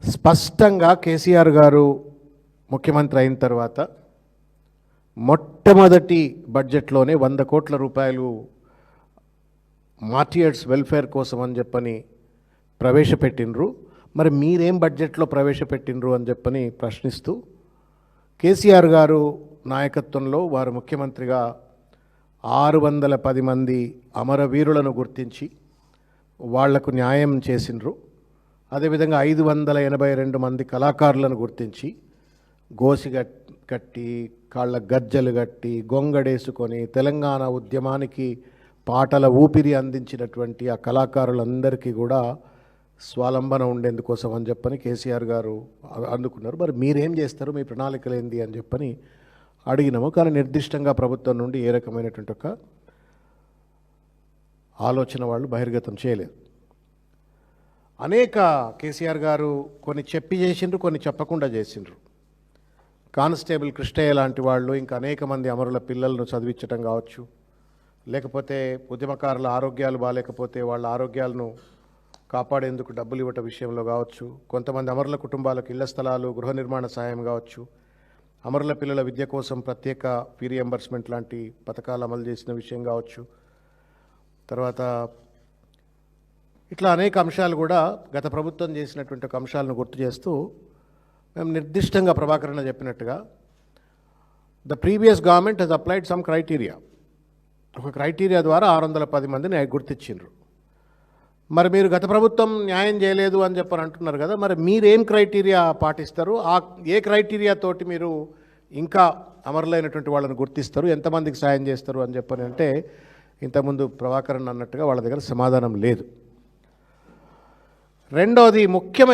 స్పష్టంగా కేసీఆర్ గారు ముఖ్యమంత్రి అయిన తర్వాత మొట్టమొదటి బడ్జెట్లోనే 100 కోట్ల రూపాయలు మార్టియర్స్ వెల్ఫేర్ కోసం అని చెప్పని ప్రవేశపెట్టినరు. మరి మీరేం బడ్జెట్లో ప్రవేశపెట్టినరు అని చెప్పని ప్రశ్నిస్తూ కేసీఆర్ గారు నాయకత్వంలో వారు ముఖ్యమంత్రిగా 610 మంది అమరవీరులను గుర్తించి వాళ్లకు న్యాయం చేసినరు. అదేవిధంగా 582 మంది కళాకారులను గుర్తించి గోసి కట్టి కాళ్ళ గజ్జలు కట్టి గొంగడేసుకొని తెలంగాణ ఉద్యమానికి పాటల ఊపిరి అందించినటువంటి ఆ కళాకారులందరికీ కూడా స్వాలంబన ఉండేందుకోసం అని చెప్పని కేసీఆర్ గారు అందుకున్నారు. మరి మీరేం చేస్తారు, మీ ప్రణాళికలు ఏంది అని చెప్పని అడిగినాము. కానీ నిర్దిష్టంగా ప్రభుత్వం నుండి ఏ రకమైనటువంటి ఒక ఆలోచన వాళ్ళు బహిర్గతం చేయలేదు. అనేక కేసీఆర్ గారు కొన్ని చెప్పి చేసిండ్రు, కొన్ని చెప్పకుండా చేసిండ్రు. కానిస్టేబుల్ కృష్ణయ్య లాంటి వాళ్ళు ఇంకా అనేక మంది అమరుల పిల్లలను చదివించడం కావచ్చు, లేకపోతే ఉద్యమకారుల ఆరోగ్యాలు బాగాలేకపోతే వాళ్ళ ఆరోగ్యాలను కాపాడేందుకు డబ్బులు ఇవ్వటం విషయంలో కావచ్చు, కొంతమంది అమరుల కుటుంబాలకు ఇళ్ల స్థలాలు గృహ నిర్మాణ సహాయం కావచ్చు, అమరుల పిల్లల విద్య కోసం ప్రత్యేక ఫీ రియంబర్స్మెంట్ లాంటి పథకాలు అమలు చేసిన విషయం కావచ్చు, తర్వాత ఇట్లా అనేక అంశాలు కూడా గత ప్రభుత్వం చేసినటువంటి ఒక అంశాలను గుర్తు చేస్తూ మేము నిర్దిష్టంగా ప్రభాకరణ చెప్పినట్టుగా the previous government has applied some criteria, ఒక క్రైటీరియా ద్వారా 610 మందిని గుర్తించిండ్రు. మరి మీరు గత ప్రభుత్వం న్యాయం చేయలేదు అని చెప్పని అంటున్నారు కదా, మరి మీరేం క్రైటీరియా పాటిస్తారు, ఏ క్రైటీరియా తోటి మీరు ఇంకా అమరులైనటువంటి వాళ్ళని గుర్తిస్తారు, ఎంతమందికి సాయం చేస్తారు అని చెప్పని అంటే ఇంతకుముందు ప్రభాకరణ అన్నట్టుగా వాళ్ళ దగ్గర సమాధానం లేదు. రెండోది ముఖ్యమైన